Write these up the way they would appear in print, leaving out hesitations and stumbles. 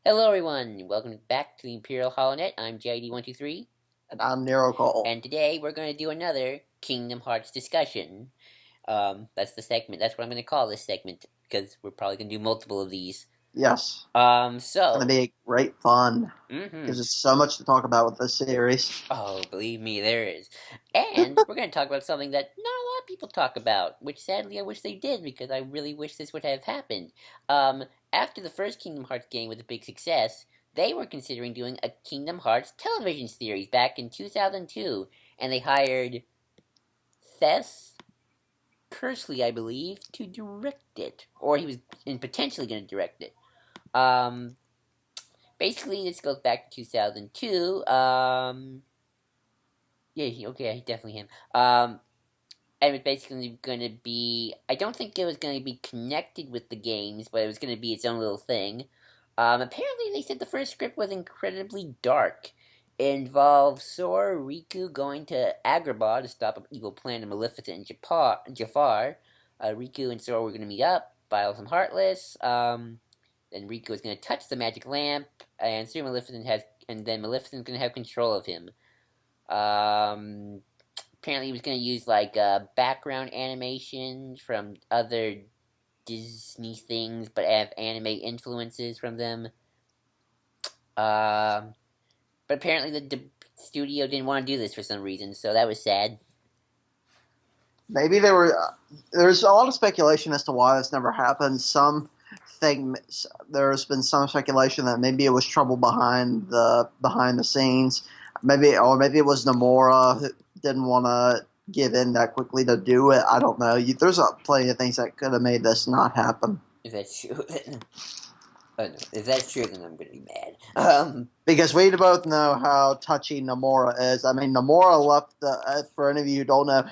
Hello, everyone. Welcome back to the Imperial HoloNet. I'm JD123, And I'm Nero Cole. and today we're going to do another Kingdom Hearts discussion. That's the segment. That's what I'm going to call this segment because we're probably going to do multiple of these. Yes, Um, it's going to so, be great fun mm-hmm. because there's so much to talk about with this series. Oh, believe me, there is. And we're going to talk about something that not a lot of people talk about, which sadly I wish they did because I really wish this would have happened. Um, After the first Kingdom Hearts game was a big success, they were considering doing a Kingdom Hearts television series back in 2002, and they hired Thess Kersley, I believe, to direct it, or he was potentially going to direct it. Um, Basically, this goes back to 2002. Yeah, he definitely him. And it was basically going to be. I don't think it was going to be connected with the games, but it was going to be its own little thing. Apparently, they said the first script was incredibly dark. It involved Sora Riku going to Agrabah to stop an evil plan of Maleficent and Jafar. Riku and Sora were going to meet up, battle some Heartless. Then Riku was going to touch the magic lamp, and soon Maleficent's going to have control of him. Um, Apparently he was going to use like background animation from other Disney things, but have anime influences from them. Um, but apparently the studio didn't want to do this for some reason, so that was sad. Maybe there's a lot of speculation as to why this never happened. There's been some speculation that maybe it was trouble behind the scenes. Maybe it was Nomura who didn't want to give in that quickly to do it. I don't know. There's plenty of things that could have made this not happen. If that's true, then no. If that's true, then I'm gonna be mad. Because we both know how touchy Nomura is. I mean, Nomura left for any of you who don't know,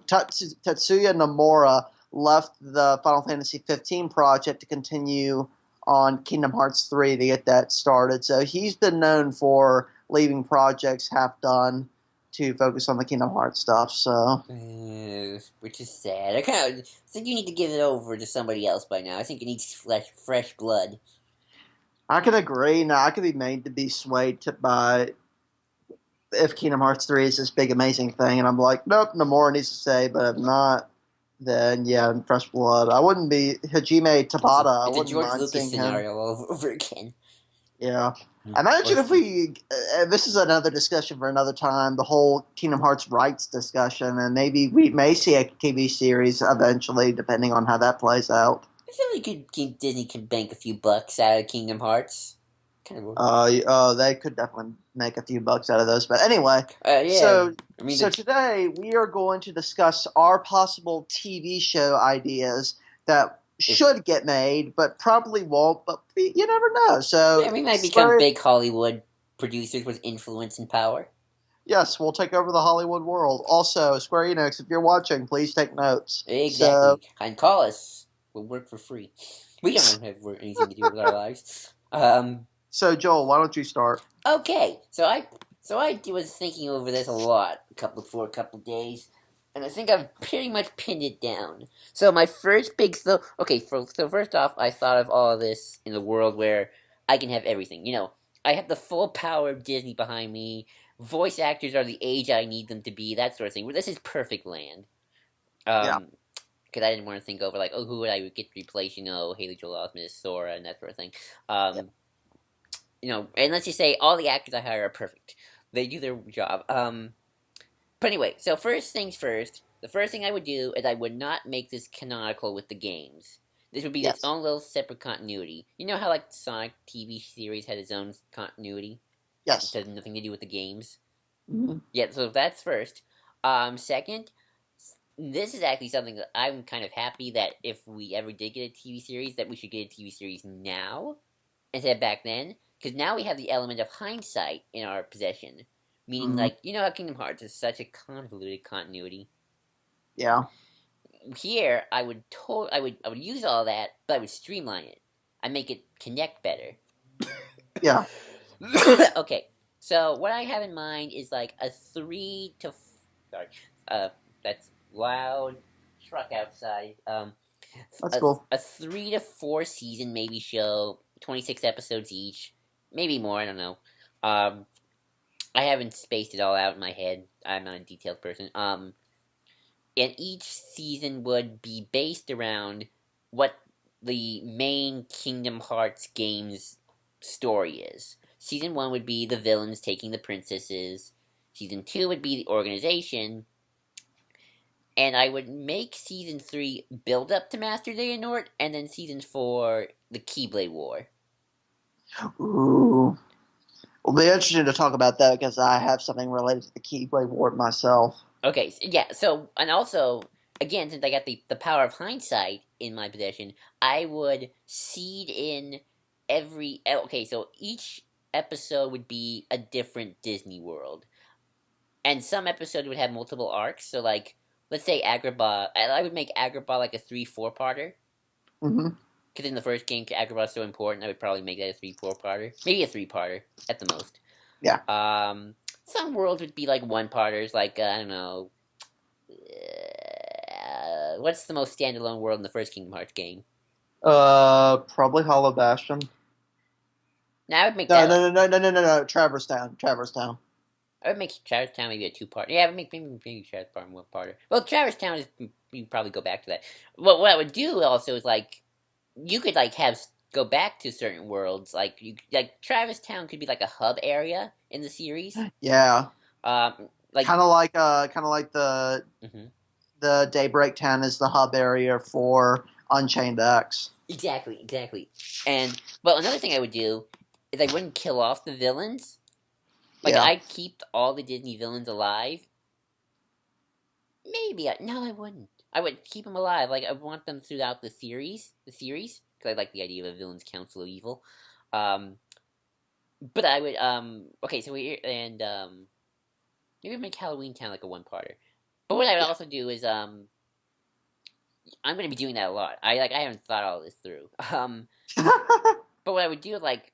Tetsuya Nomura left the Final Fantasy 15 project to continue on Kingdom Hearts 3 to get that started. So he's been known for leaving projects half done to focus on the Kingdom Hearts stuff. So which is sad. I kind of think you need to give it over to somebody else by now. I think it needs fresh blood. I can agree. Now I could be made to be swayed by if Kingdom Hearts 3 is this big amazing thing, and I'm like, nope, Nomura needs to stay, but if not, then yeah, in Fresh Blood. I wouldn't be Hajime Tabata. I It's a wouldn't George mind Lucas seeing him. scenario all over again. Yeah. Imagine if we. This is another discussion for another time. The whole Kingdom Hearts rights discussion, and maybe we may see a TV series eventually, depending on how that plays out. I feel like Disney can bank a few bucks out of Kingdom Hearts. Kind of. They could definitely make a few bucks out of those. But anyway, Yeah. so I mean, so today we are going to discuss our possible TV show ideas that should get made, but probably won't. But you never know. So yeah, we might become big Hollywood producers with influence and power. yes, we'll take over the Hollywood world. Also, Square Enix, if you're watching, please take notes. Exactly. And call us. We'll work for free. We don't have anything to do with our lives. So Joel, why don't you start? Okay. So I was thinking over this a lot for a couple days, and I think I've pretty much pinned it down. So my first big so first off, I thought of all of this in a world where I can have everything. I have the full power of Disney behind me. Voice actors are the age I need them to be. That sort of thing. This is perfect land. Yeah. Because I didn't want to think over like, who would I get to replace? Haley Joel Osment, Sora, and that sort of thing. And let's just say all the actors I hire are perfect. They do their job. But anyway, so first things first. The first thing I would do is I would not make this canonical with the games. This would be its own little separate continuity. You know how like Sonic TV series had its own continuity? Yes. It has nothing to do with the games. Mm-hmm. Yeah, so that's first. Second, this is actually something that I'm kind of happy that if we ever did get a TV series, that we should get a TV series now instead of back then. Because now we have the element of hindsight in our possession. Meaning, like, you know how Kingdom Hearts is such a convoluted continuity? Yeah. Here, I would use all that, but I would streamline it. I make it connect better. Yeah. Okay, so what I have in mind is like a that's loud truck outside. That's cool. A 3 to 4 season maybe show, 26 episodes each. maybe more. I don't know. Um, I haven't spaced it all out in my head. I'm not a detailed person. And each season would be based around what the main Kingdom Hearts game's story is. Season 1 would be the villains taking the princesses. Season 2 would be the organization. And I would make Season 3 build up to Master Xehanort, and then Season 4, the Keyblade War. Ooh. It'll be interesting to talk about that because I have something related to the Keyblade War myself. Okay, yeah, so, and also, again, since I got the power of hindsight in my possession, I would seed in okay, so each episode would be a different Disney world. And some episodes would have multiple arcs, so, like, let's say Agrabah, I would make Agrabah like a 3-4-parter. Mm-hmm. Because in the first game, Agrabah's so important, I would probably make that a 3-4-parter. Maybe a 3-parter, at the most. Yeah. Some worlds would be like 1-parters, like, I don't know, what's the most standalone world in the first Kingdom Hearts game? Probably Hollow Bastion. Now I would make No, that. no, no, no, no, no, no, no. Traverse Town. I would make Traverse Town maybe a 2-part. Yeah, I would make maybe Traverse Town 1-parter. Well, Traverse Town is you can probably go back to that. What I would do also is like you could like have go back to certain worlds. Like Traverse Town could be like a hub area in the series. Yeah. Like kind of like mm-hmm. the Daybreak Town is the hub area for Unchained X. Exactly. And well, another thing I would do is I wouldn't kill off the villains. Like Yeah. I'd keep all the Disney villains alive. No, I wouldn't. I would keep them alive. Like I want them throughout the series, because I like the idea of a villain's council of evil. Um, but I would okay, so maybe make Halloween Town like a 1-parter. But what I would also do is I'm going to be doing that a lot. I haven't thought all this through. But what I would do like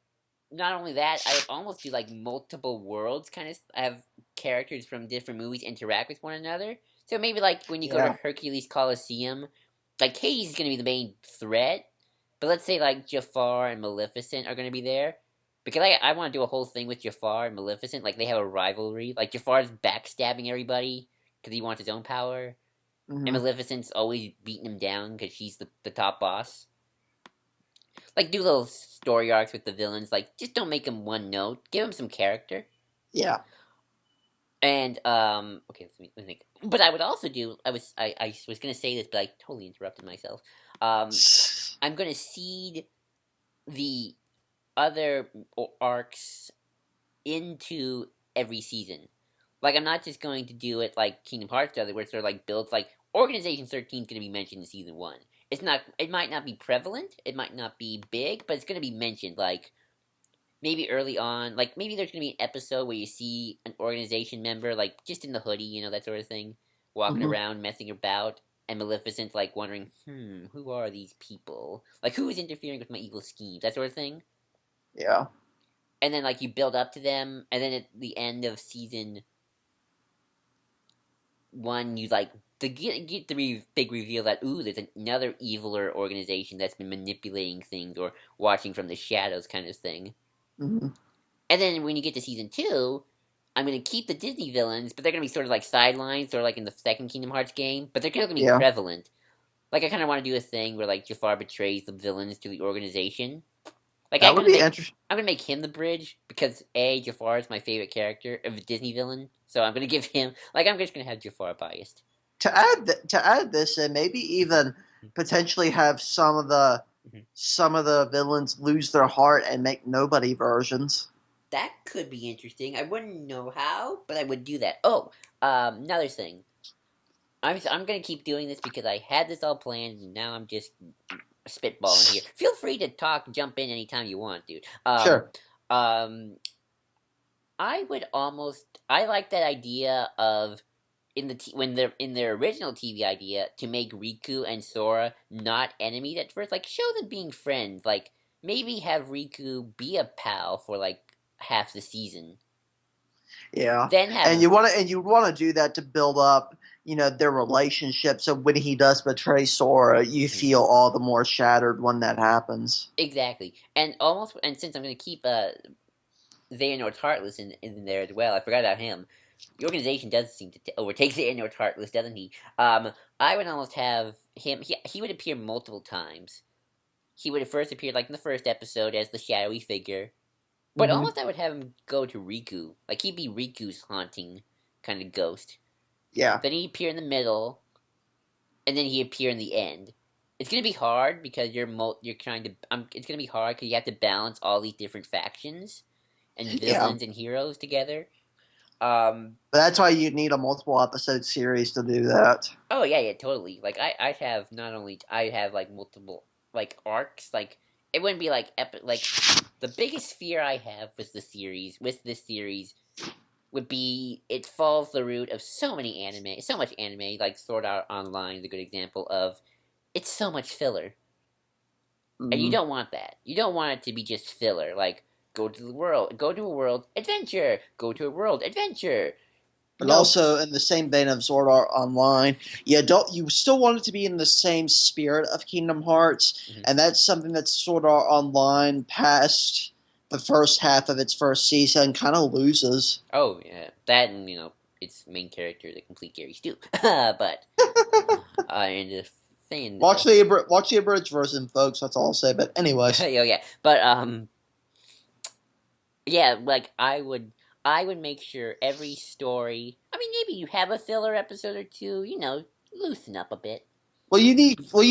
not only that, I would almost do like multiple worlds kind of have characters from different movies interact with one another. So maybe like when you go to Hercules Coliseum, like Hades is going to be the main threat, but let's say like Jafar and Maleficent are going to be there. Because I want to do a whole thing with Jafar and Maleficent, like they have a rivalry. Like Jafar's backstabbing everybody because he wants his own power, Mm-hmm. and Maleficent's always beating him down because she's the top boss. Like do little story arcs with the villains. Like just don't make them one note. Give them some character. Yeah. And okay, let me think. But I would also do. I was gonna say this, but I totally interrupted myself. I'm gonna seed the other arcs into every season. Like I'm not just going to do it like Kingdom Hearts does, where it sort of like builds like Organization 13 is going to be mentioned in season 1. It's not. It might not be prevalent. It might not be big, but it's going to be mentioned. Like maybe early on, like maybe there's going to be an episode where you see an organization member like just in the hoodie, that sort of thing, walking Mm-hmm. around, messing about, and Maleficent's like wondering, who are these people? Like who is interfering with my evil schemes? That sort of thing. Yeah. And then like you build up to them, and then at the end of season 1, you like to get the big reveal that there's another eviler organization that's been manipulating things or watching from the shadows, kind of thing. Mm-hmm. And then when you get to season 2, I'm going to keep the Disney villains, but they're going to be sort of like sidelines, sort of like in the second Kingdom Hearts game, but they're going to be prevalent. Like I kind of want to do a thing where like Jafar betrays the villains to the organization. Like that would be interesting. I'm gonna make him the bridge because Jafar is my favorite character of a Disney villain, so I'm gonna give him I'm just gonna have Jafar biased. To add this, and maybe even potentially have some of the villains lose their heart and make nobody versions. That could be interesting. I wouldn't know how, but I would do that. Oh, another thing. I'm gonna keep doing this because I had this all planned, and now I'm just spitballing here. Feel free to jump in anytime you want, dude. Sure. I like that idea of when they're in their original TV idea to make Riku and Sora not enemies at first, like show them being friends, like maybe have Riku be a pal for like half the season. Yeah. Then you want to do that to build up their relationship, so when he does betray Sora, you feel all the more shattered when that happens. Exactly. And since I'm going to keep Xehanort's Heartless in there as well. I forgot about him. The organization does seem to overtake Xehanort's Heartless, doesn't he? I would almost have him. He would appear multiple times. He would have first appeared like in the first episode as the shadowy figure, but Hmm. almost I would have him go to Riku. Like he'd be Riku's haunting kind of ghost. Yeah. Then he'd appear in the middle, and then he'd appear in the end. It's gonna be hard because you're trying to. It's gonna be hard because you have to balance all these different factions and Yeah. villains and heroes together. But that's why you need a multiple episode series to do that. Oh yeah, totally. Like I have not only I have like multiple like arcs. Like it wouldn't be like epic. Like the biggest fear I have with this series would be it follows the route of so much anime. Like Sword Art Online is a good example of it's so much filler, and you Mm. don't want that. You don't want it to be just filler. Like go to a world adventure, go to a world adventure. But No, also in the same vein of Sword Art Online, you still want it to be in the same spirit of Kingdom Hearts, Mhm. and that's something that Sword Art Online past the first half of its first season kind of loses. Oh yeah, that and its main character, the complete Gary Stu. But and the thing, Watch the abridged version, folks. That's all I'll say. But anyways, yeah. But yeah, like I would make sure every story. I mean, maybe you have a filler episode or two. Loosen up a bit, you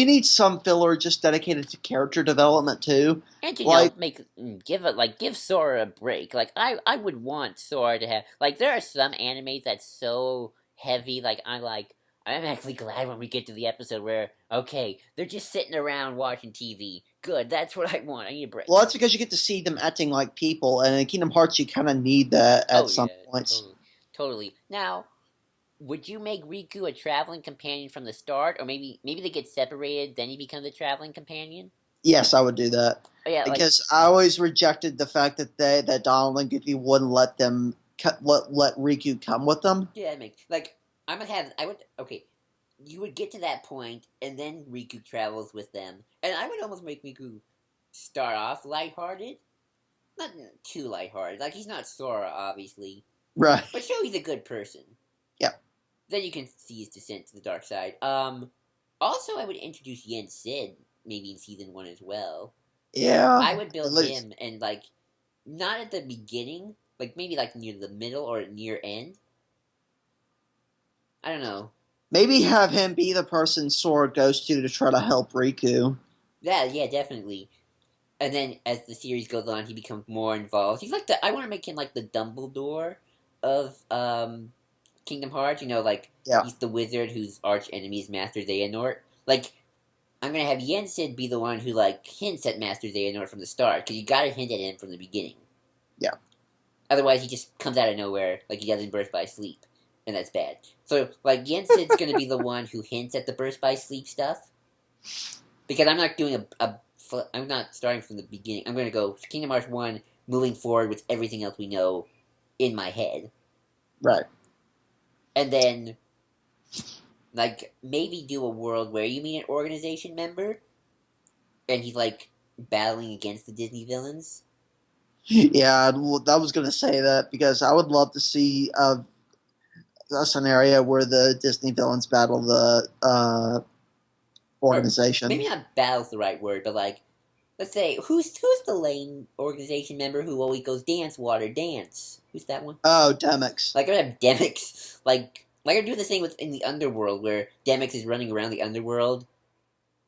need some filler just dedicated to character development too. and Like give Sora a break. Like I would want Sora to have like there are some animes that's so heavy. I'm actually glad when we get to the episode where okay they're just sitting around watching TV. Good, that's what I want. I need a break. well, that's because you get to see them acting like people, and in Kingdom Hearts, you kind of need that Oh at some yeah, points. totally. Now, would you make Riku a traveling companion from the start, or maybe they get separated, then he becomes a traveling companion? Yes, I would do that Oh yeah, like because I always rejected the fact that Donald and Goofy wouldn't let them let Riku come with them. yeah, that makes like I'm gonna have I would okay. You would get to that point, and then Riku travels with them, and I would almost make Riku start off lighthearted, not too lighthearted. Like he's not Sora, obviously, Right. but show he's a good person. Yeah. Then you can see his descent to the dark side. Also, I would introduce Yen Sid maybe in season 1 as well. Yeah. I would At build least. him and like not at the beginning, like maybe like near the middle or near end. I don't know. Maybe have him be the person Sora goes to try to help Riku. Yeah, definitely. And then as the series goes on, he becomes more involved. He's like the I want to make him like the Dumbledore of Kingdom Hearts. Like Yeah. he's the wizard whose arch enemy is Master Xehanort. Like I'm gonna have Yensid be the one who like hints at Master Xehanort from the start because you gotta hint at him from the beginning. Yeah. Otherwise, he just comes out of nowhere like he does in Birth by Sleep, and that's bad. So like Yensid's gonna be the one who hints at the Birth by Sleep stuff because I'm not doing I'm not starting from the beginning. I'm gonna go Kingdom Hearts 1, moving forward with everything else we know in my head, Right. and then like maybe do a world where you meet an organization member and he's like battling against the Disney villains. Yeah, I was going to say that because I would love to see a scenario where the Disney villains battle the Or organization. maybe not battle's the right word, but like let's say who's the lame organization member who always goes dance water dance? Who's that one? Oh, Demix. Like I have Demix. Like I do this thing with in the underworld where Demix is running around the underworld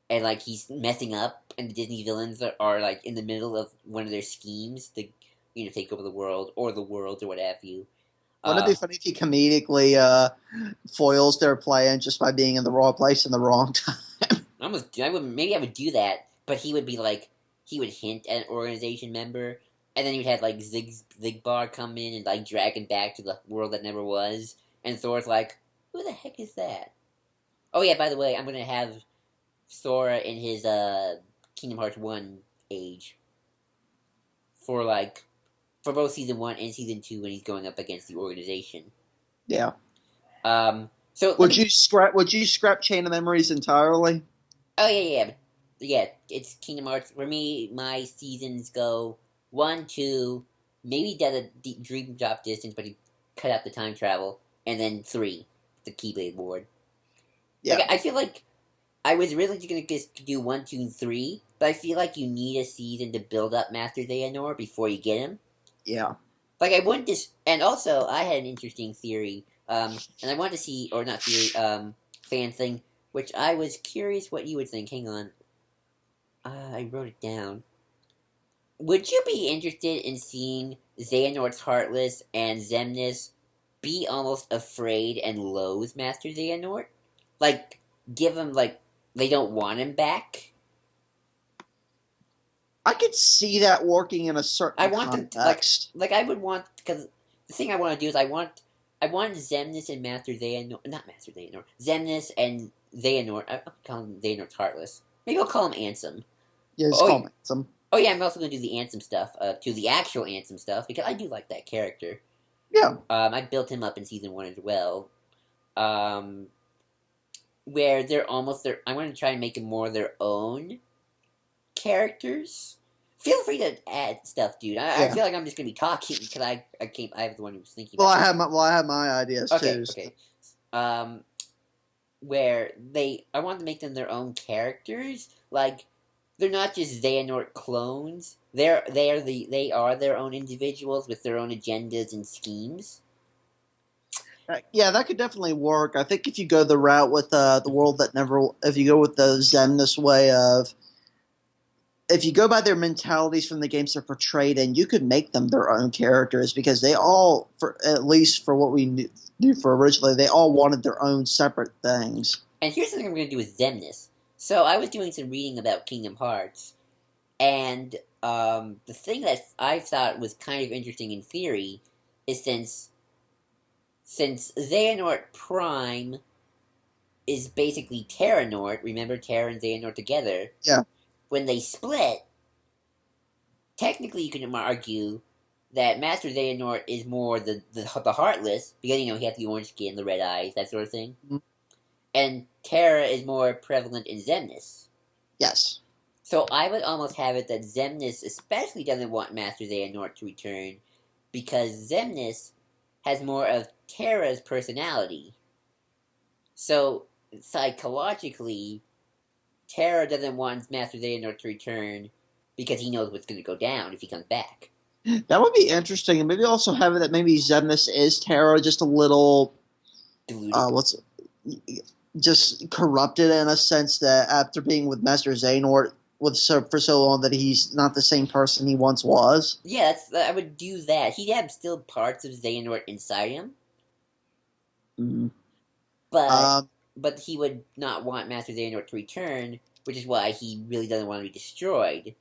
and like he's messing up and the Disney villains are like in the middle of one of their schemes to take over the world or the worlds or what have you. Wouldn't it be funny if he comedically foils their plan just by being in the wrong place in the wrong time? Maybe I would do that, but he would be like he would hint at an organization member, and then you'd have like Zigbar come in and like drag him back to the world that never was, and Thor's like, who the heck is that? Oh yeah, by the way, I'm gonna have Sora in his Kingdom Hearts 1 age for both season 1 and season 2 when he's going up against the organization. Yeah. So Would you scrap Chain of Memories entirely? Oh yeah. It's Kingdom Hearts for me. My seasons go 1, 2, maybe he did a dream drop distance, but he cut out the time travel, and then 3, the Keyblade Ward. Like, Yeah, I feel like I was really just gonna just do 1, 2, and 3, but I feel like you need a season to build up Master Xehanort before you get him. yeah. Like, I wouldn't just, and also I had an interesting theory, and I wanted to see, or not theory, fan thing, which I was curious what you would think. Hang on, I wrote it down. Would you be interested in seeing Xehanort's Heartless and Xemnas be almost afraid and loathe Master Xehanort? Like, give him, like, they don't want him back? I could see that working in a I certain want them to, context. I would want, because the thing I want to do is I want Xemnas and Master Xehanort, not Master Xehanort, Xemnas and Xehanort, I'll call him Xehanort's Heartless. Maybe I'll call him Ansem. Yeah, just Oh, call me some. oh yeah, I'm also going to do the Ansem stuff, to the actual Ansem stuff, because I do like that character. Yeah, I built him up in season 1 as well. Um, where they're almost their. I want to try and make them more their own characters. Feel free to add stuff, dude. I yeah. feel like I'm just gonna be talking because I was the one who was thinking Well, about it. I had my ideas Okay, too. So. okay. Um, where I want to make them their own characters. Like, they're not just Xehanort clones. They are their own individuals with their own agendas and schemes. Yeah, that could definitely work. I think if you go the route with the world that never, if you go with the Xemnas way of, if you go by their mentalities from the games they're portrayed in, you could make them their own characters because they all, for at least for what we knew for originally, they all wanted their own separate things. And here's something I'm going to do with Xemnas. So I was doing some reading about Kingdom Hearts, and the thing that I thought was kind of interesting in theory is since Xehanort Prime is basically Terranort, remember Terra and Xehanort together? Yeah. When they split, technically you can argue that Master Xehanort is more the Heartless, because, you know, he has the orange skin, the red eyes, that sort of thing. Mhm. And Terra is more prevalent in Xemnas. Yes. So I would almost have it that Xemnas especially doesn't want Master Xehanort to return, because Xemnas has more of Terra's personality. So, psychologically, Terra doesn't want Master Xehanort to return because he knows what's going to go down if he comes back. That would be interesting, and maybe also have it that maybe Xemnas is Terra, just a little Deluded. what's just corrupted in a sense that after being with Master Xehanort for so long that he's not the same person he once was. Yeah, I would do that. He'd have still parts of Xehanort inside him, Mm. but Um, but he would not want Master Xehanort to return, which is why he really doesn't want to be destroyed.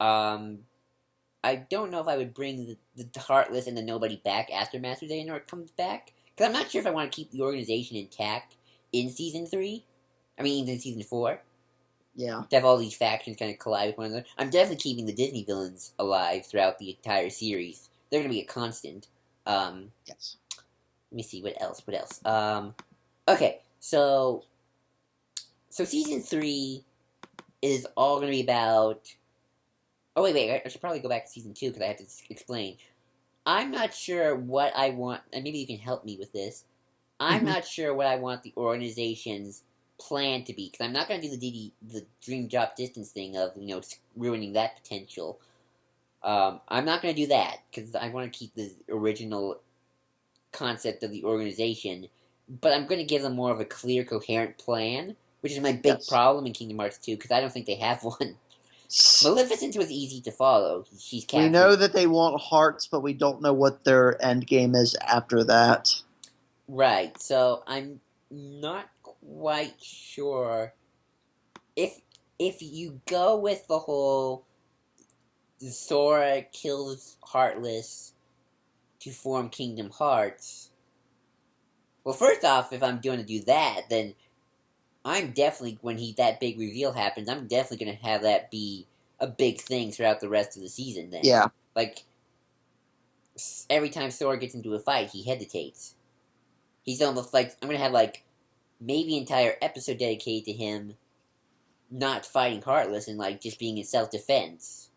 I don't know if I would bring the Heartless and the Nobody back after Master Xehanort comes back, because I'm not sure if I want to keep the organization intact in Season 3. I mean, in Season 4. yeah. To have all these factions kind of collide with one another. I'm definitely keeping the Disney villains alive throughout the entire series. They're going to be a constant. Yes. Let me see, what else? Okay, so Season 3 is all going to be about... Oh, wait, I should probably go back to Season 2 because I have to explain. I'm not sure what I want, and maybe you can help me with this. I'm not sure what I want the organization's plan to be, because I'm not going to do the dream drop distance thing of, you know, ruining that potential. I'm not going to do that, because I want to keep the original concept of the organization, but I'm going to give them more of a clear, coherent plan, which is my big problem in Kingdom Hearts 2, because I don't think they have one. Maleficent was easy to follow. She's captured. We know that they want hearts, but we don't know what their end game is after that. Right, so I'm not quite sure if you go with the whole Sora kills Heartless to form Kingdom Hearts. Well, first off, if I'm going to do that, then I'm definitely, when that big reveal happens, I'm definitely going to have that be a big thing throughout the rest of the season then. Yeah. Like, every time Sora gets into a fight, he hesitates. He's almost like, I'm going to have, like, maybe an entire episode dedicated to him not fighting Heartless and, like, just being in self-defense.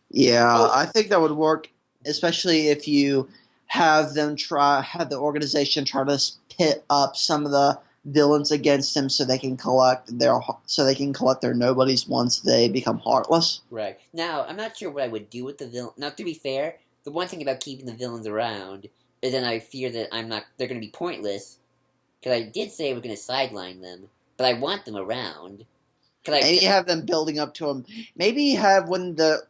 Yeah, I think that would work especially if you have the organization try to pit up some of the villains against him so they can collect their nobodies once they become heartless. Right. Now, I'm not sure what I would do with the villain. Now, to be fair, the one thing about keeping the villains around is then I fear that they're going to be pointless. Because I did say we're going to sideline them, but I want them around. Maybe have them building up to him. Maybe have when the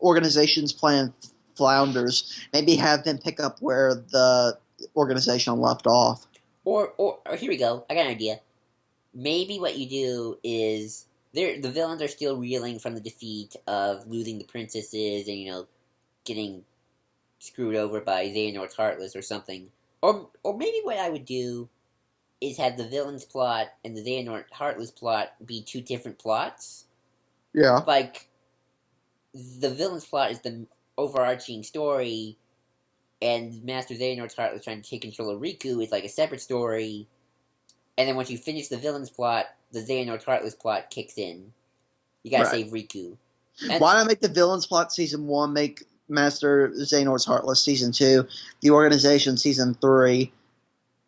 organization's plan flounders, maybe have them pick up where the organization left off. Or here we go. I got an idea. Maybe what you do is the villains are still reeling from the defeat of losing the princesses and getting screwed over by Xehanort's Heartless or something. Or maybe what I would do is have the villain's plot and the Xehanort Heartless plot be two different plots. Yeah. Like the villain's plot is the overarching story, and Master Xehanort's Heartless trying to take control of Riku is like a separate story. And then once you finish the villain's plot, the Xehanort Heartless plot kicks in. You gotta save Riku. And why not make the villain's plot season 1, make Master Xehanort's Heartless season 2, the organization season 3,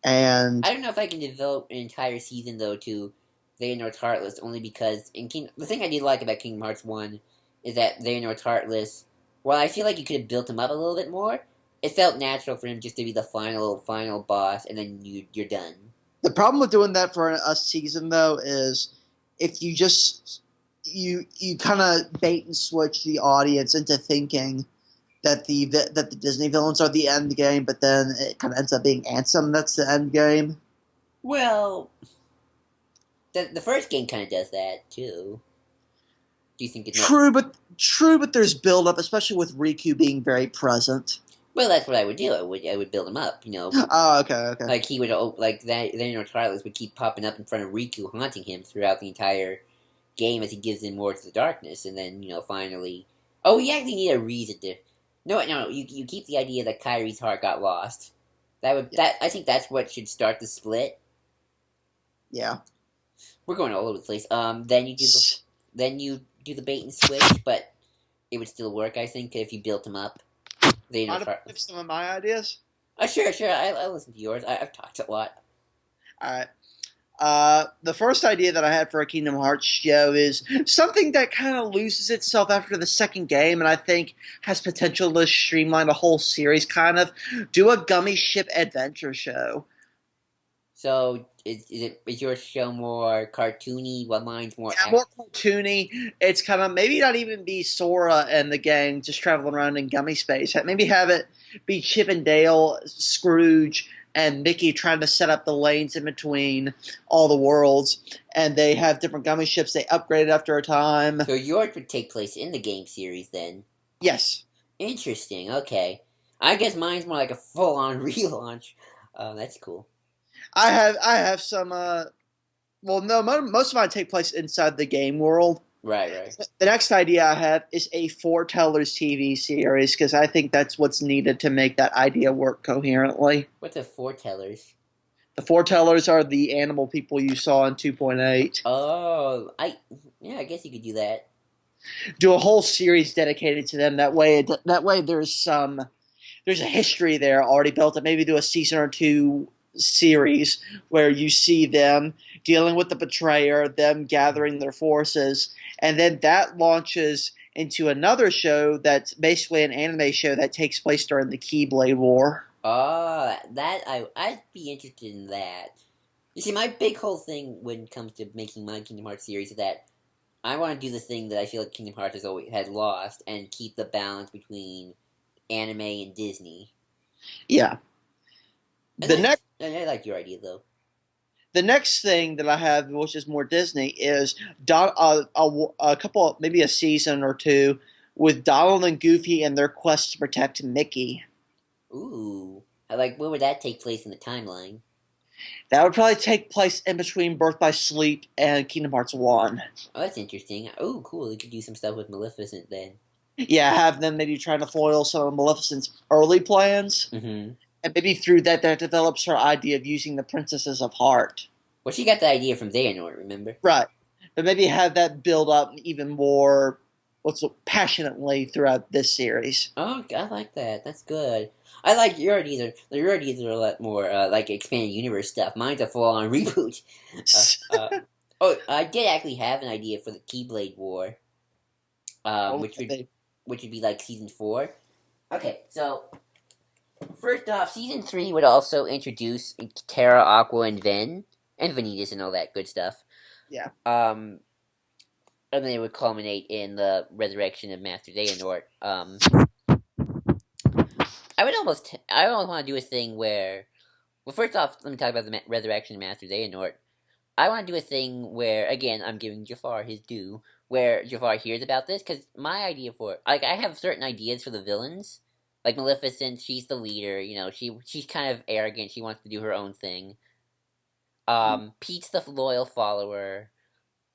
and I don't know if I can devote an entire season though to Xehanort's Heartless, only because the thing I did like about Kingdom Hearts 1 is that Xehanort's Heartless, while I feel like you could have built him up a little bit more, it felt natural for him just to be the final boss, and then you're done. The problem with doing that for a season, though, is if you just you kind of bait and switch the audience into thinking that the Disney villains are the end game, but then it kind of ends up being Ansem that's the end game. Well, the first game kind of does that too. Do you think it's true? But there's build up, especially with Riku being very present. Well, that's what I would do. I would build him up, Oh, okay. Like he would, like that. Then Heartless would keep popping up in front of Riku, haunting him throughout the entire game as he gives in more to the darkness, and then finally, oh, you actually need a reason to. No. You keep the idea that Kairi's heart got lost. I think that's what should start the split. Yeah, we're going all over the place. Then you do the bait and switch, but it would still work. I think if you built him up. Want to give some of my ideas? Sure. I listen to yours. I've talked a lot. All right. The first idea that I had for a Kingdom Hearts show is something that kind of loses itself after the second game, and I think has potential to streamline a whole series. Kind of do a gummy ship adventure show. So is your show more cartoony? What mine's more? Yeah, more cartoony. It's kind of maybe not even be Sora and the gang just traveling around in gummy space. Maybe have it be Chip and Dale, Scrooge, and Mickey trying to set up the lanes in between all the worlds, and they have different gummy ships. They upgrade after a time. So yours would take place in the game series then? Yes. Interesting. Okay. I guess mine's more like a full-on relaunch. That's cool. I have some. Well, no, most of mine take place inside the game world. Right. The next idea I have is a Foretellers TV series because I think that's what's needed to make that idea work coherently. What's a Foretellers? The Foretellers are the animal people you saw in 2.8. Oh, I guess you could do that. Do a whole series dedicated to them. That way there's a history there already built up. Maybe do a season or two series where you see them dealing with the betrayer, them gathering their forces, and then that launches into another show that's basically an anime show that takes place during the Keyblade War. Oh, I'd be interested in that. You see, my big whole thing when it comes to making my Kingdom Hearts series is that I want to do the thing that I feel like Kingdom Hearts has lost and keep the balance between anime and Disney. Yeah. I like your idea, though. The next thing that I have, which is more Disney, is a couple, maybe a season or two, with Donald and Goofy and their quest to protect Mickey. Ooh. Where would that take place in the timeline? That would probably take place in between Birth by Sleep and Kingdom Hearts 1. Oh, that's interesting. Oh, cool. You could do some stuff with Maleficent then. Yeah, have them maybe trying to foil some of Maleficent's early plans. Mm-hmm. And maybe through that develops her idea of using the Princesses of Heart. Well, she got the idea from Xehanort, remember? Right. But maybe have that build up even more passionately throughout this series. Oh, I like that. That's good. I like your ideas. Your ideas are a lot more like expanded universe stuff. Mine's a full-on reboot. Uh, uh, oh, I did actually have an idea for the Keyblade War, What would which that would be? be like season 4. Okay, so first off, season 3 would also introduce Terra, Aqua, and Ven, and Vanitas and all that good stuff. Yeah, Um, and then it would culminate in the resurrection of Master Xehanort. I almost want to do a thing where, well, first off, let me talk about the resurrection of Master Xehanort. I want to do a thing where, again, I'm giving Jafar his due, where Jafar hears about this, because my idea for it, like, I have certain ideas for the villains. Like Maleficent, she's the leader, she's kind of arrogant, she wants to do her own thing. Pete's the loyal follower.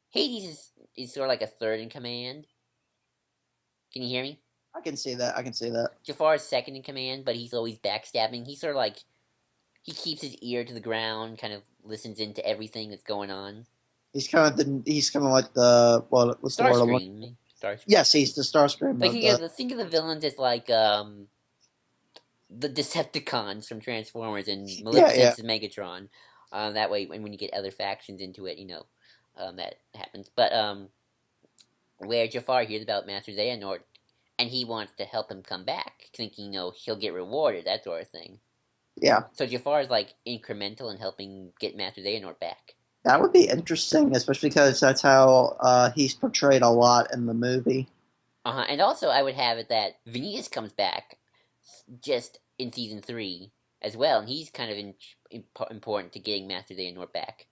Hades is sort of like a third in command. Can you hear me? I can see that. I can see that. Jafar's second in command, but he's always backstabbing. He's sort of like, he keeps his ear to the ground, kind of listens into everything that's going on. He's kind of like the what's the word? Starscream. Starscream. Yes, he's the Starscream Like of the. think of the villains as like the Decepticons from Transformers and Yeah, yeah, Maleficent's Megatron. That way, when you get other factions into it, that happens. But where Jafar hears about Master Xehanort, and he wants to help him come back, thinking he'll get rewarded, that sort of thing. yeah. So Jafar is like incremental in helping get Master Xehanort back. That would be interesting, especially because that's how he's portrayed a lot in the movie. And also, I would have it that Vanitas comes back just in season 3 as well, and he's kind of important to getting Master Xehanort back.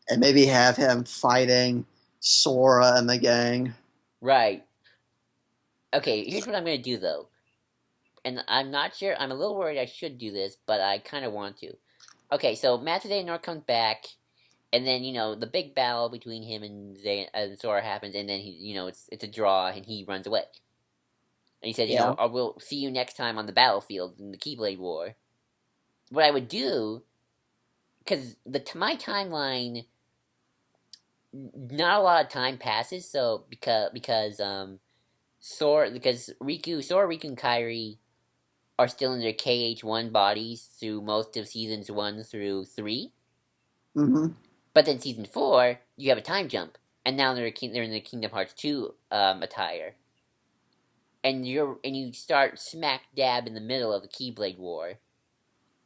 And maybe have him fighting Sora and the gang. Right. Okay, here's what I'm going to do, though. And I'm not sure, I'm a little worried I should do this, but I kind of want to. Okay, so Master Xehanort comes back, and then, the big battle between him and Sora happens, and then, it's a draw, and he runs away. And he said, Yeah. I will see you next time on the battlefield in the Keyblade War. What I would do, because my timeline, not a lot of time passes, so because Sora, Riku, and Kairi are still in their KH1 bodies through most of seasons 1 through 3. Mm-hmm. But then season 4, you have a time jump, and now they're in the Kingdom Hearts 2 attire. And you start smack dab in the middle of the Keyblade War,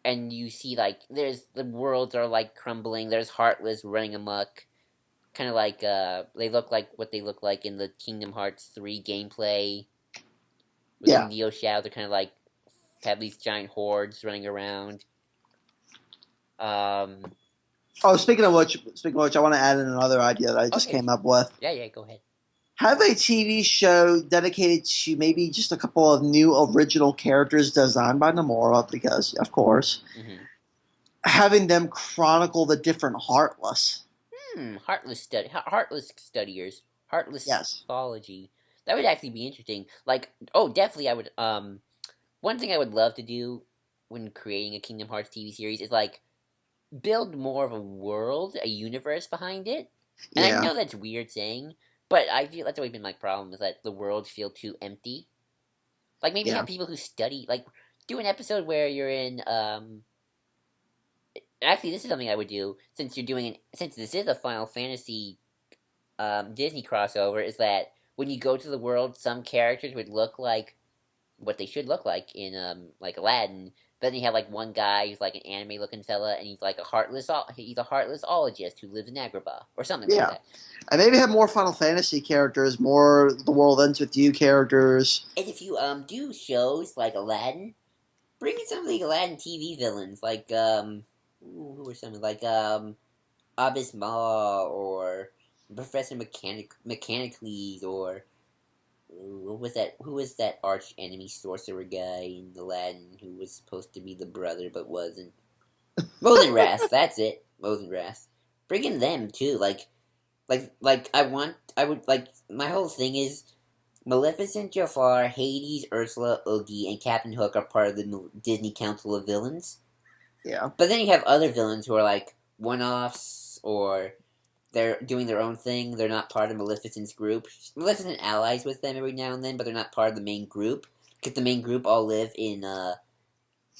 and you see the worlds are crumbling. There's Heartless running amok, kind of like they look like what they look like in the Kingdom Hearts 3 gameplay. Yeah. Neo Shadows are kind of have these giant hordes running around. Oh, speaking of which, I want to add in another idea that I just came up with. Yeah, go ahead. Have a TV show dedicated to maybe just a couple of new original characters designed by Nomura, because, of course, having them chronicle the different Heartless. Heartless studiers. Heartless Yes. mythology. That would actually be interesting. Definitely I would, one thing I would love to do when creating a Kingdom Hearts TV series is, build more of a world, a universe behind it. And Yeah. I know that's weird saying, but I feel that's always been my problem, is that the worlds feel too empty. Maybe have people who study, do an episode where you're in, actually, this is something I would do, since this is a Final Fantasy, Disney crossover, is that when you go to the world, some characters would look like what they should look like in, Aladdin. But then you have one guy who's an anime looking fella, and he's a heartless-ologist who lives in Agrabah or something like that. And maybe have more Final Fantasy characters, more The World Ends With You characters. And if you do shows like Aladdin, bring in some of the Aladdin TV villains, who were some Abyss Maw or Professor Mechanicles, or who was that arch enemy sorcerer guy in Aladdin who was supposed to be the brother but wasn't? Mosenrath, that's it. Mosenrath. Bring in them too. My whole thing is Maleficent, Jafar, Hades, Ursula, Oogie, and Captain Hook are part of the Disney Council of Villains. Yeah. But then you have other villains who are one-offs, or they're doing their own thing. They're not part of Maleficent's group. Maleficent allies with them every now and then, but they're not part of the main group. Because the main group all live in a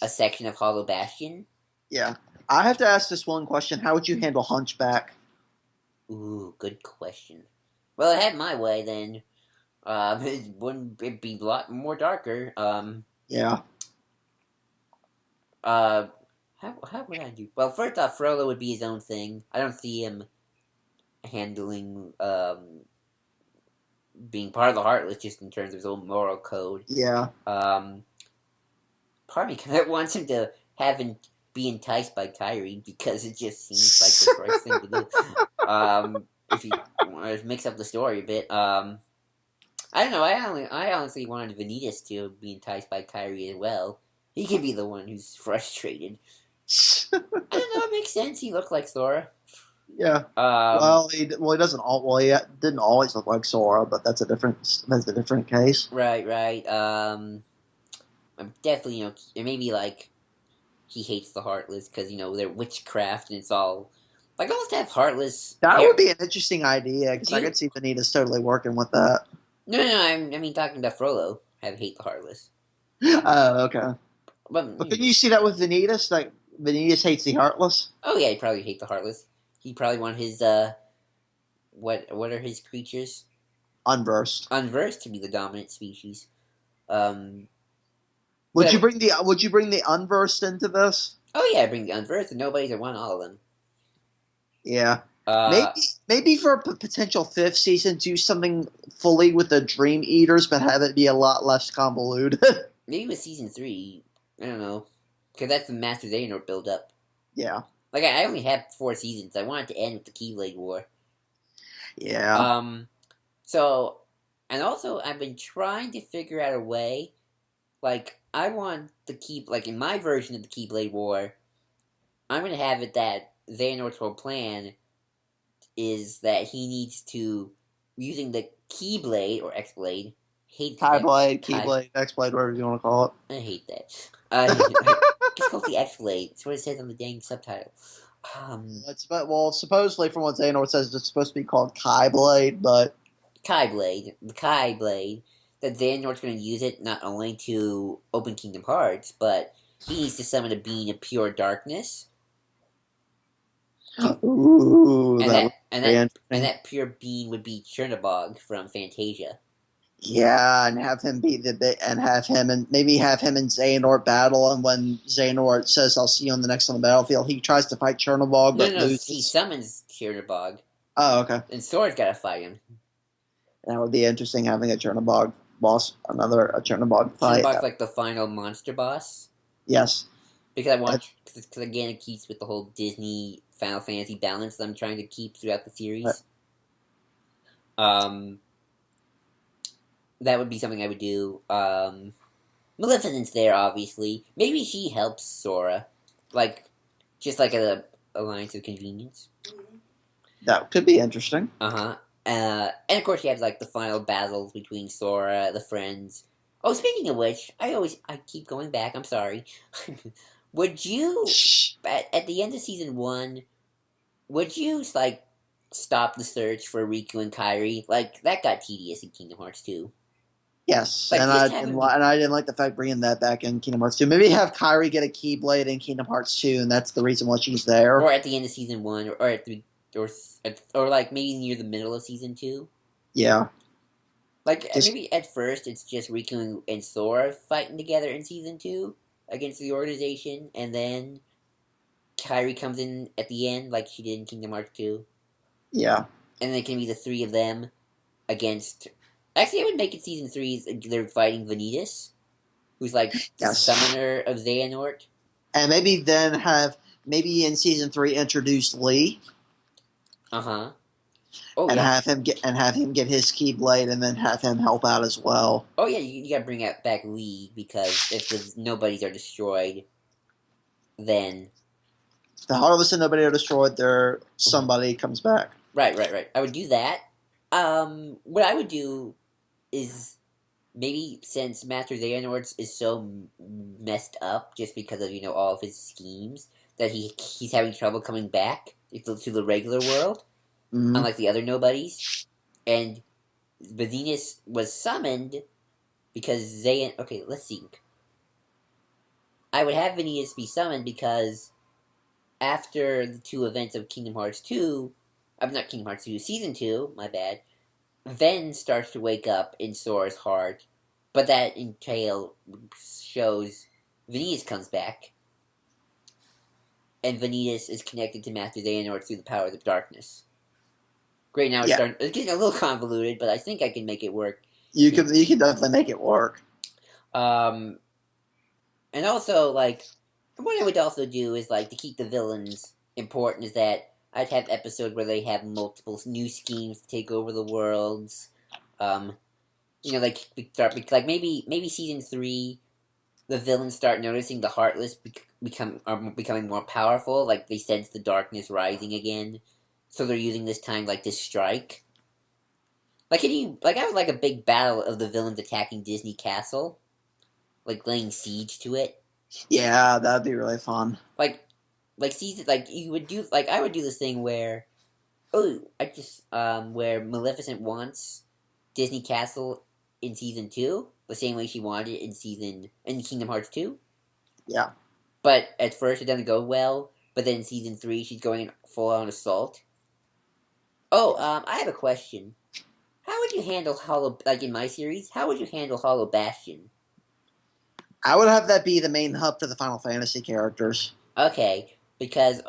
section of Hollow Bastion. Yeah. I have to ask this one question. How would you handle Hunchback? Ooh, good question. Well, I had my way then. It wouldn't it be a lot more darker. Yeah. Uh, how would I do? Well, first off, Frollo would be his own thing. I don't see him handling being part of the Heartless just in terms of his own moral code. Yeah. Part of me kind of wants him to have him be enticed by Kyrie because it just seems like the correct thing to do. If you want to mix up the story a bit, I don't know. I honestly wanted Vanitas to be enticed by Kyrie as well. He could be the one who's frustrated. I don't know. It makes sense. He looked like Sora. Yeah. He doesn't. He didn't always look like Sora, but that's a different case. Right. I'm definitely maybe like he hates the Heartless because they're witchcraft and it's all like almost have Heartless. That would be an interesting idea because I you- could see Vanitas totally working with that. No. I mean talking about Frollo. Have hate the Heartless. Oh, okay. But But can you see that with Vanitas? Like Vanitas hates the Heartless. oh yeah, he'd probably hate the Heartless. He probably want his what are his creatures? Unversed. Unversed to be the dominant species. Would you bring the Unversed into this? Oh yeah, bring the Unversed, and nobody's gonna want all of them. Yeah. Maybe for a potential fifth season, do something fully with the Dream Eaters, but have it be a lot less convoluted. Maybe with season 3, I don't know, because that's the Master Xehanort build up. Yeah. Like I only have 4 seasons. I want it to end with the Keyblade War. Yeah. So, and also I've been trying to figure out a way. Like I want like in my version of the Keyblade War, I'm gonna have it that Xehanort's whole plan is that he needs to, using the Keyblade or X-Blade, Keyblade, X-Blade, whatever you want to call it. I hate that. It's called the X-Blade. It's what it says on the dang subtitle. Supposedly from what Xehanort says, it's supposed to be called Keyblade, but the Keyblade, that Xehanort's going to use it not only to open Kingdom Hearts, but he needs to summon a being of pure darkness. Ooh, and that pure being would be Chernobog from Fantasia. Yeah, and have him maybe have him and Xehanort battle, and when Xehanort says, "I'll see you on the next on the battlefield," he tries to fight Chernobog, but loses. He summons Chernobog. Oh, okay. And Sora's got to fight him. That would be interesting having a Chernobog boss, a Chernobog fight. Chernobog's like the final monster boss. Yes. Because again, it keeps with the whole Disney Final Fantasy balance that I'm trying to keep throughout the series. That would be something I would do. Maleficent's there, obviously. Maybe she helps Sora. Just like a alliance of convenience. That could be interesting. And of course you have the final battles between Sora, the friends. Oh, speaking of which, I keep going back, I'm sorry. Would you, at the end of Season 1, would you, stop the search for Riku and Kairi? That got tedious in Kingdom Hearts 2. Yes, and I didn't like the fact bringing that back in Kingdom Hearts 2. Maybe have Kairi get a Keyblade in Kingdom Hearts 2, and that's the reason why she's there. Or at the end of Season 1, or maybe near the middle of Season 2. Yeah. Maybe at first it's just Riku and Sora fighting together in Season 2 against the organization, and then Kairi comes in at the end like she did in Kingdom Hearts 2. Yeah. And it can be the 3 of them against... Actually, I would make it Season 3, they're fighting Vanitas, who's the summoner of Xehanort. And maybe in Season 3 introduce Lee. Uh-huh. Have him get his Keyblade, and then have him help out as well. Oh yeah, you gotta bring back Lee, because if the nobodies are destroyed, then if the Heartless and nobody are destroyed, somebody comes back. Right. I would do that. What I would do is maybe since Master Xehanort is so messed up just because of all of his schemes that he's having trouble coming back to the regular world. Mm-hmm. unlike the other nobodies. And Venus was summoned because Zayn. Okay, let's see. I would have Venus be summoned because after the two events of Kingdom Hearts 2, I'm not Kingdom Hearts 2, Season 2, my bad, Ven starts to wake up in Sora's heart, but that entail shows Venus comes back, and Venus is connected to Master Xehanort through the power of the darkness. Great, now Yeah, it's getting a little convoluted, but I think I can make it work. you can definitely make it work. Um, and also, like, what I would also do is, like, to keep the villains important is that I'd have episodes where they have multiple new schemes to take over the worlds. Um, like start like maybe season 3, the villains start noticing the Heartless are becoming more powerful. Like they sense the darkness rising again, so they're using this time like to strike. Like can you like I would like a big battle of the villains attacking Disney Castle, like laying siege to it. Yeah, that'd be really fun. Like season like you would do like I would do this thing where where Maleficent wants Disney Castle in season 2, the same way she wanted it in Kingdom Hearts 2. Yeah. But at first it doesn't go well. But then in season 3 she's going in full on assault. Oh, I have a question. How would you handle Hollow like in my series? How would you handle Hollow Bastion? I would have that be the main hub for the Final Fantasy characters. Okay, because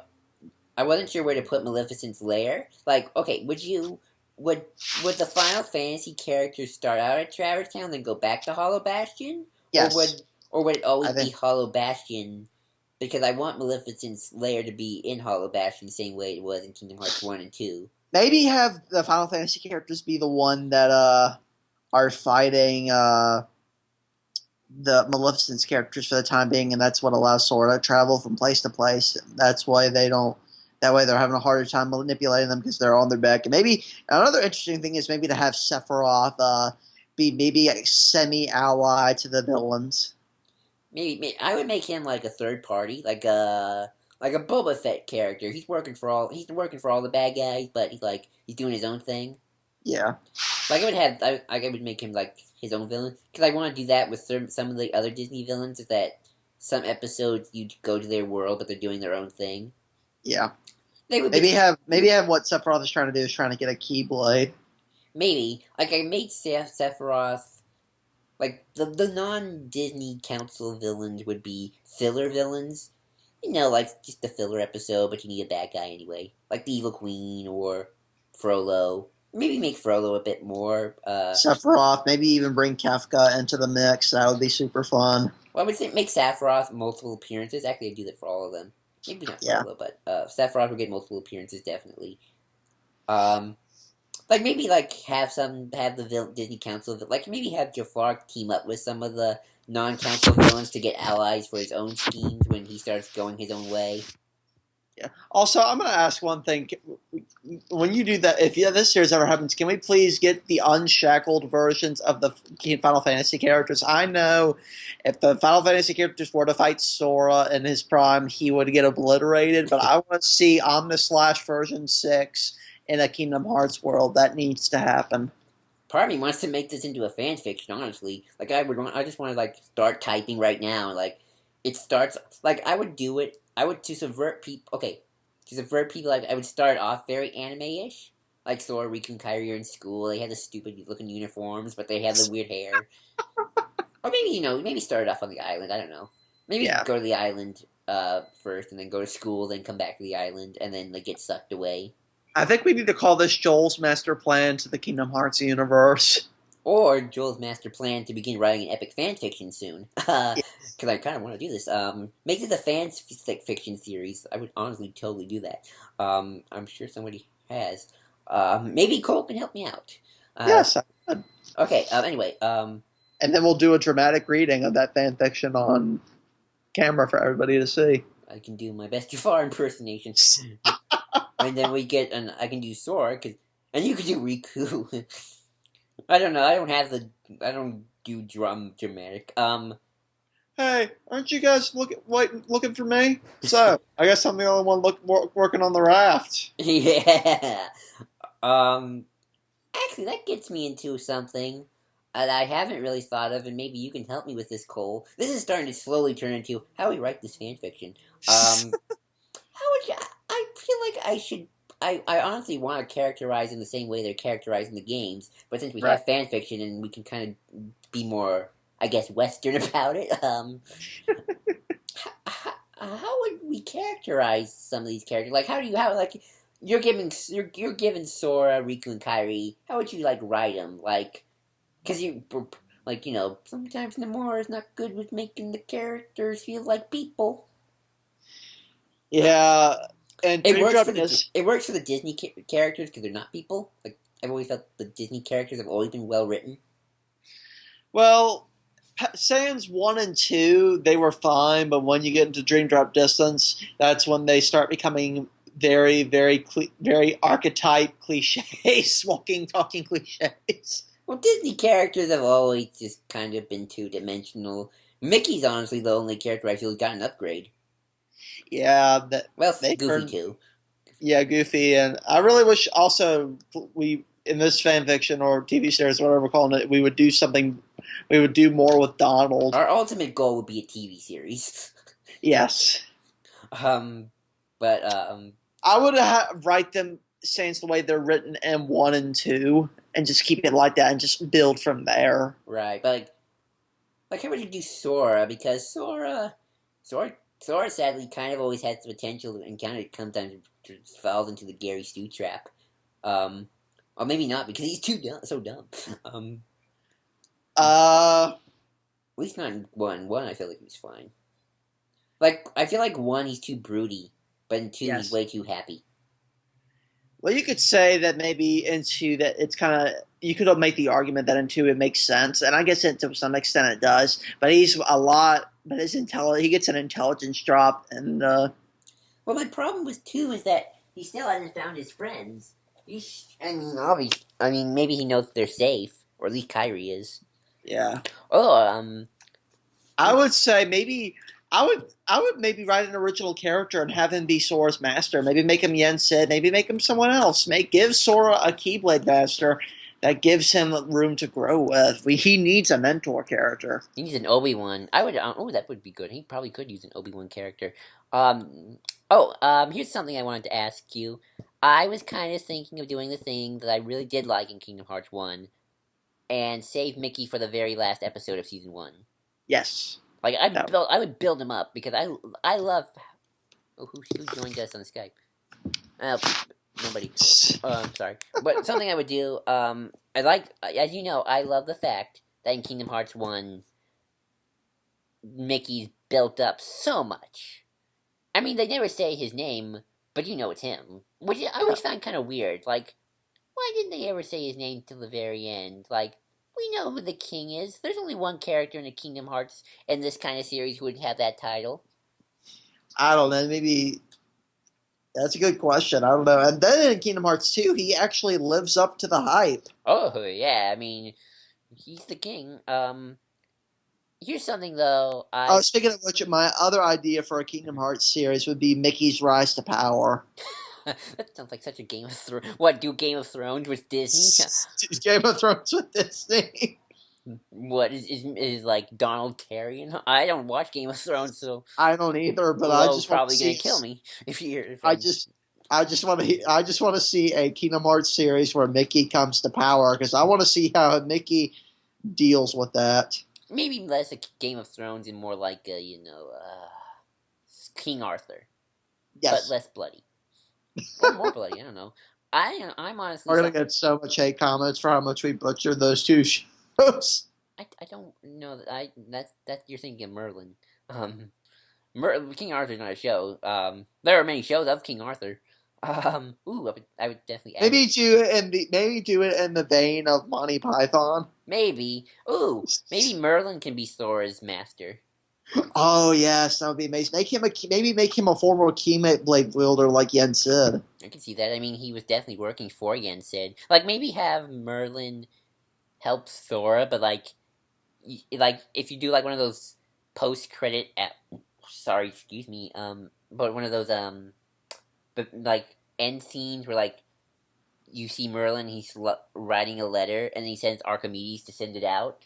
I wasn't sure where to put Maleficent's lair. Like, okay, would would the Final Fantasy characters start out at Traverse Town, then go back to Hollow Bastion, Yes, or would it I always be think Hollow Bastion? Because I want Maleficent's lair to be in Hollow Bastion, the same way it was in Kingdom Hearts 1 and 2. maybe have the Final Fantasy characters be the one that are fighting the Maleficent's characters for the time being, and that's what allows Sora to travel from place to place. That's why they don't. That way, they're having a harder time manipulating them because they're on their back. And maybe another interesting thing is maybe to have Sephiroth be maybe a semi-ally to the villains. Maybe I would make him like a third party, like a Boba Fett character. He's working for all the bad guys, but he's doing his own thing. Yeah. Like I would make him like his own villain because I want to do that with some of the other Disney villains. Is that some episodes you go to their world, but they're doing their own thing. Yeah. They would Maybe have what Sephiroth is trying to do is trying to get a Keyblade. maybe like I made Sephiroth like the non Disney Council villains would be filler villains. Like just a filler episode, but you need a bad guy anyway, like the Evil Queen or Frollo. Maybe make Frollo a bit more. Sephiroth, maybe even bring Kefka into the mix. That would be super fun. Well, I would say make Sephiroth multiple appearances. Actually, I do that for all of them. Maybe not Yeah. Frollo, but Sephiroth would get multiple appearances definitely. Um, like maybe like have the Disney Council like maybe have Jafar team up with some of the non-council villains to get allies for his own schemes when he starts going his own way. Yeah. Also, I'm going to ask one thing. When you do that, if this series ever happens, can we please get the unshackled versions of the Final Fantasy characters? I know if the Final Fantasy characters were to fight Sora in his prime, he would get obliterated. But I want to see Omnislash version 6 in a Kingdom Hearts world. That needs to happen. Part of me wants to make this into a fan fiction, honestly. Like I just want to like start typing right now. Like it starts like I would do it. I would to subvert people. Okay, to subvert people. Like I would start off very anime-ish. Like Sora, Riku, and Kairi are in school. They had the stupid looking uniforms, but they have the weird hair. Or maybe maybe start off on the island. I don't know. Maybe Yeah. go to the island first, and then go to school, then come back to the island, and then like get sucked away. I think we need to call this Joel's master plan to the Kingdom Hearts universe. Or Joel's master plan to begin writing an epic fan fiction soon. Because I kind of want to do this. Make it a fan fiction series. I would honestly totally do that. I'm sure somebody has. Maybe Cole can help me out. Yes. Okay, anyway. And then we'll do a dramatic reading of that fan fiction on camera for everybody to see. I can do my best Jafar impersonation. And then I can do Sora, and you can do Riku. I don't know. I don't do dramatic. Hey, aren't you guys looking for me? So, I guess I'm the only one working on the raft. Yeah. Actually, that gets me into something that I haven't really thought of, and maybe you can help me with this, Cole. This is starting to slowly turn into how we write this fan fiction. Um, how would you? I feel like I should. I honestly want to characterize in the same way they're characterized in the games, but since we Right. have fan fiction and we can kind of be more, I guess, Western about it, how would we characterize some of these characters? Like, how like you're giving Sora, Riku, and Kairi. How would you like write them? Like, because sometimes Nomura is not good with making the characters feel like people. Yeah, and It Dream works Drop for the Distance. it works for the Disney characters because they're not people. Like I've always felt the Disney characters have always been well written. Well, Saiyans 1 and 2, they were fine, but when you get into Dream Drop Distance, that's when they start becoming very, very, very archetype cliches, walking, talking cliches. Well, Disney characters have always just kind of been two dimensional. Mickey's honestly the only character I feel got an upgrade. Yeah, that Well, they Goofy turned, too. yeah, Goofy, and I really wish also we in this fan fiction or TV series, whatever we're calling it, we would do something. We would do more with Donald. Our ultimate goal would be a TV series. Yes, um, but I would write them Saints the way they're written in 1 and 2, and just keep it like that, and just build from there. right, but like how would you do Sora? Because Sora sadly kind of always has the potential and kind of sometimes falls into the Gary Stu trap. Um, or maybe not because he's too dumb, so dumb. Uh, At least not in one. One, I feel like he's fine. Like I feel like one, he's too broody, but in two, he's yes. way too happy. Well, you could say that maybe into that it's kind of you could make the argument that into it makes sense, and I guess it, to some extent it does. But he's a lot, but his he gets an intelligence drop, and Well, my problem with two is that he still hasn't found his friends. I mean, obviously, I mean, maybe he knows they're safe, or at least Kyrie is. yeah, Oh, I would say maybe I would maybe write an original character and have him be Sora's master. Maybe make him Yen Sid. Maybe make him someone else. Give Sora a Keyblade master that gives him room to grow with. He needs a mentor character. he needs an Obi-Wan. I would. Oh, that would be good. He probably could use an Obi-Wan character. Um. Here's something I wanted to ask you. I was kind of thinking of doing the thing that I really did like in Kingdom Hearts 1 and save Mickey for the very last episode of season 1. Yes. Like No. I would build him up because I love. Oh, who joined us on Skype? Uh, Nobody. I'm sorry, but something I would do. I like, as you know, I love the fact that in Kingdom Hearts 1, Mickey's built up so much. I mean, they never say his name, but you know it's him, which I always find kind of weird. Like, why didn't they ever say his name till the very end? Like, we know who the king is. There's only one character in the Kingdom Hearts in this kind of series who would have that title. I don't know. Maybe that's a good question. I don't know. And then in Kingdom Hearts 2, he actually lives up to the hype. Oh yeah, I mean, he's the king. Here's something though. Oh, speaking of which, my other idea for a Kingdom Hearts series would be Mickey's rise to power. That sounds like such a Game of Thrones. What, do Game of Thrones with Disney? Game of Thrones with Disney. What is like Donald Carrion? I don't watch Game of Thrones, so I don't either, but I Lo's just want to probably gonna see. kill me if you. I just want to see a Kingdom Hearts series where Mickey comes to power because I want to see how Mickey deals with that. Maybe less a Game of Thrones and more like a King Arthur, but Yes, less bloody or more bloody. I don't know. I'm honestly. we're gonna get so much hate comments for how much we butchered those two shows. I don't know that that's you're thinking of Merlin. Um, King Arthur's not a show. There are many shows of King Arthur. I would definitely add it. Maybe do it in the vein of Monty Python. Maybe. Maybe Merlin can be Sora's master. Oh yes, that would be amazing. Make him a former Keyblade wielder like Yen Sid. I can see that. I mean, he was definitely working for Yen Sid. Like, maybe have Merlin help Sora, but like if you do like one of those post-credit sorry, excuse me, but one of those but like end scenes where like you see Merlin. He's writing a letter, and he sends Archimedes to send it out.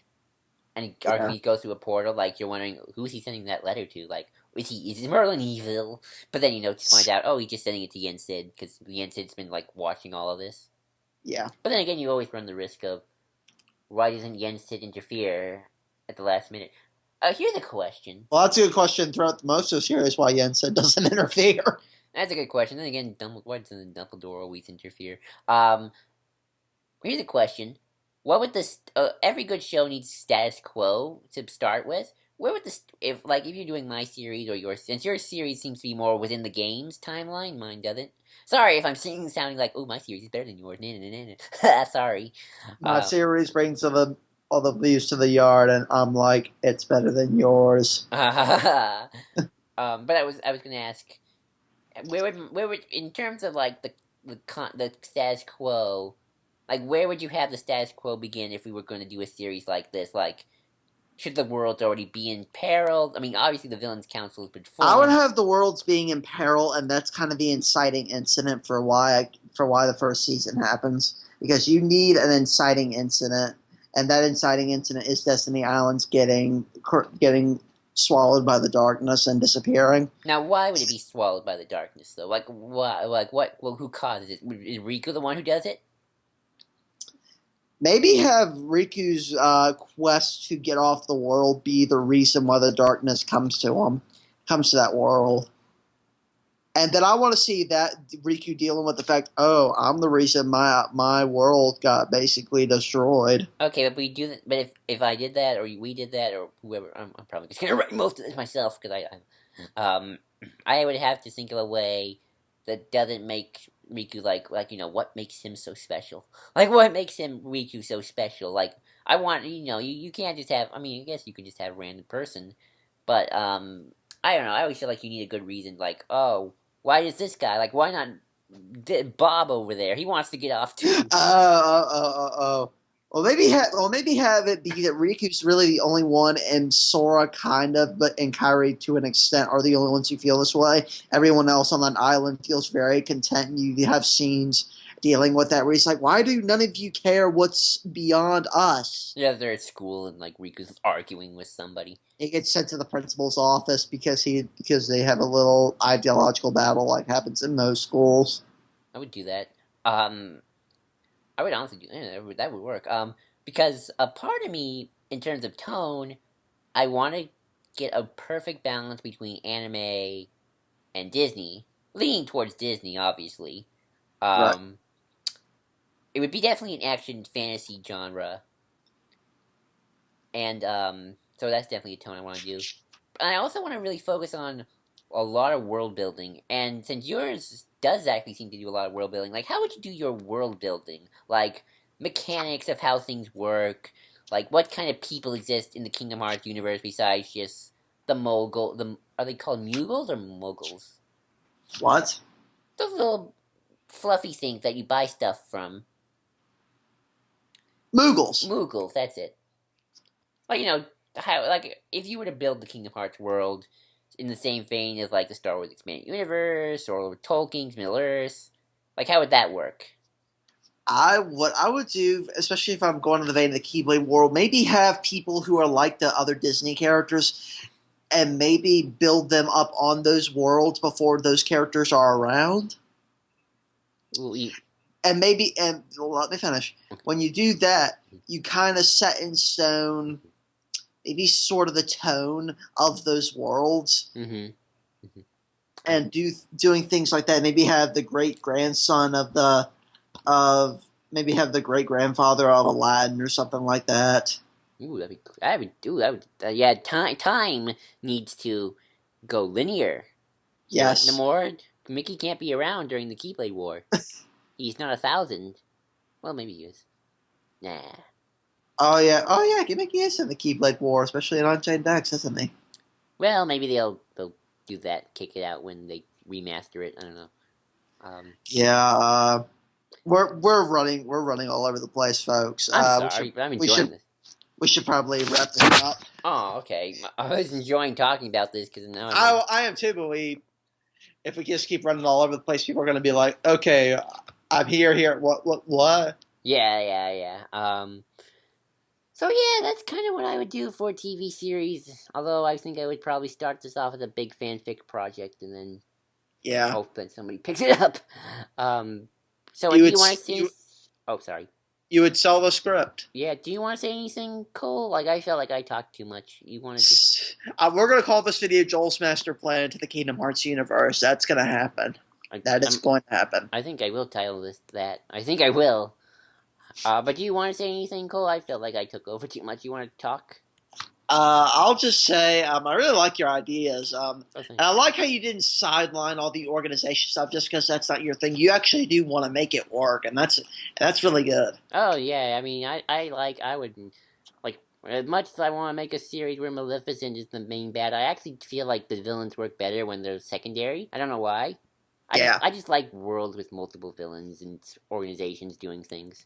And Yeah. Archimedes goes through a portal. Like you're wondering who's he sending that letter to? Like is Merlin evil? But then just find out. Oh, he's just sending it to Yen Sid because Yen Sid's been like watching all of this. Yeah. But then again, you always run the risk of why doesn't Yen Sid interfere at the last minute? Here's a question. Well, that's a good question throughout most of the series why Yensid doesn't interfere. That's a good question. Then again, why doesn't Dumbledore always interfere? Here's a question: what would this? Every good show needs status quo to start with. Where would this? If you're doing my series or yours, since your series seems to be more within the game's timeline, mine doesn't. Sorry if I'm sounding like, oh, my series is better than yours. Nah, nah, nah, nah. Sorry. My series brings all the views to the yard, and I'm like, it's better than yours. But I was gonna ask, where would in terms of like the status quo, like where would you have the status quo begin if we were going to do a series like this? Like, should the world already be in peril? I mean, obviously the villains' council has been formed. I would have the worlds being in peril, and that's kind of the inciting incident for why the first season happens. Because you need an inciting incident, and that inciting incident is Destiny Islands getting swallowed by the darkness and disappearing. Now, why would it be swallowed by the darkness, though? Like, why? Like, what? Well, who causes it? Is Riku the one who does it? Maybe have Riku's quest to get off the world be the reason why the darkness comes to that world. And then I want to see that Riku dealing with the fact, oh, I'm the reason my world got basically destroyed. Okay, but we do that. But if I did that, or we did that, or whoever, I'm probably just gonna write most of this myself because I would have to think of a way that doesn't make Riku like what makes him so special. Like what makes him Riku so special? Like I want you can't just have. I mean, I guess you could just have a random person, but I don't know. I always feel like you need a good reason. Like oh. Why is this guy like? Why not Bob over there? He wants to get off too. Well, maybe have it be that Riku's really the only one, and Sora kind of, and Kairi to an extent are the only ones who feel this way. Everyone else on that island feels very content, and you have scenes dealing with that where he's like, why do none of you care what's beyond us? Yeah, they're at school and like Riku's arguing with somebody. He gets sent to the principal's office because they have a little ideological battle like happens in most schools. I would do that. I would honestly do that would work. Because a part of me, in terms of tone, I want to get a perfect balance between anime and Disney, leaning towards Disney, obviously. Right. It would be definitely an action fantasy genre, and so that's definitely a tone I want to do. And I also want to really focus on a lot of world building. And since yours does actually seem to do a lot of world building, like how would you do your world building? Like mechanics of how things work, like what kind of people exist in the Kingdom Hearts universe besides just the Mogul. Are they called Muggles or Moguls? What? Those little fluffy things that you buy stuff from. Moogles. Muggles, that's it. Like how if you were to build the Kingdom Hearts world in the same vein as like the Star Wars Expanded Universe or Tolkien's Middle Earth, like how would that work? What I would do, especially if I'm going in the vein of the Keyblade world, maybe have people who are like the other Disney characters, and maybe build them up on those worlds before those characters are around. And let me finish. When you do that, you kind of set in stone maybe sort of the tone of those worlds. Mm-hmm. Mm-hmm. And doing things like that. Maybe have the great grandson maybe have the great grandfather of Aladdin or something like that. Ooh, yeah, time needs to go linear. Yes. Namor, Mickey can't be around during the Keyblade War. He's not 1,000. Well, maybe he is. Nah. Oh yeah, Mickey is in the Keyblade War, especially in Unchained Decks, isn't he? Well, maybe they'll do that, kick it out when they remaster it. I don't know. Yeah, we're running all over the place, folks. I'm sorry, but I'm enjoying this. We should probably wrap this up. Oh, okay. I was enjoying talking about this because now I am too, but if we just keep running all over the place, people are going to be like, okay, I'm here, here. What? Yeah, yeah, yeah. So yeah, that's kind of what I would do for a TV series. Although I think I would probably start this off as a big fanfic project and then Yeah. hope that somebody picks it up. Um, so You do would you want to see? you Oh, sorry. you would sell the script. Yeah, do you want to say anything, Cole? Like I felt like I talked too much. You want to just? We're gonna call this video Joel's master plan to the Kingdom Hearts universe. That's gonna happen. I, That is I'm. going to happen. I think I will title this that. I think I will. But do you want to say anything, Cole? I felt like I took over too much. You want to talk? I'll just say I really like your ideas. Oh, And I thanks. like how you didn't sideline all the organization stuff just because that's not your thing. You actually do want to make it work, and that's really good. Oh yeah, I mean, I would like as much as I want to make a series where Maleficent is the main bad. I actually feel like the villains work better when they're secondary. I don't know why. Yeah, I just like worlds with multiple villains and organizations doing things.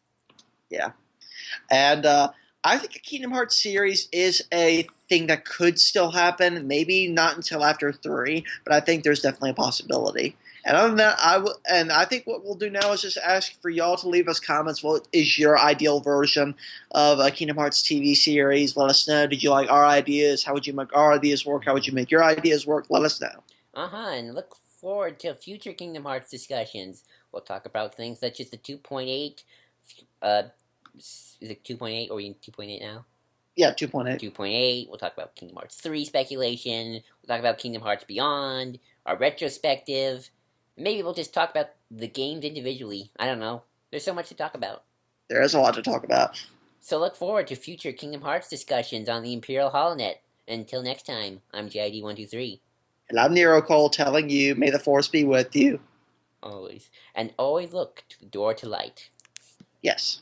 yeah. And I think a Kingdom Hearts series is a thing that could still happen. Maybe not until after 3, but I think there's definitely a possibility. And other than that, I think what we'll do now is just ask for y'all to leave us comments. What is your ideal version of a Kingdom Hearts TV series? Let us know. Did you like our ideas? How would you make our ideas work? How would you make your ideas work? Let us know. And look forward to future Kingdom Hearts discussions. We'll talk about things such as the 2.8. Is it 2.8 or are we in 2.8 now? Yeah, 2.8. 2.8. We'll talk about Kingdom Hearts 3 speculation. We'll talk about Kingdom Hearts Beyond, our retrospective. Maybe we'll just talk about the games individually. I don't know. There's so much to talk about. There is a lot to talk about. So look forward to future Kingdom Hearts discussions on the Imperial HoloNet. Until next time, I'm JID123. And I'm Nero Cole telling you, may the force be with you. Always. And always look to the door to light. Yes.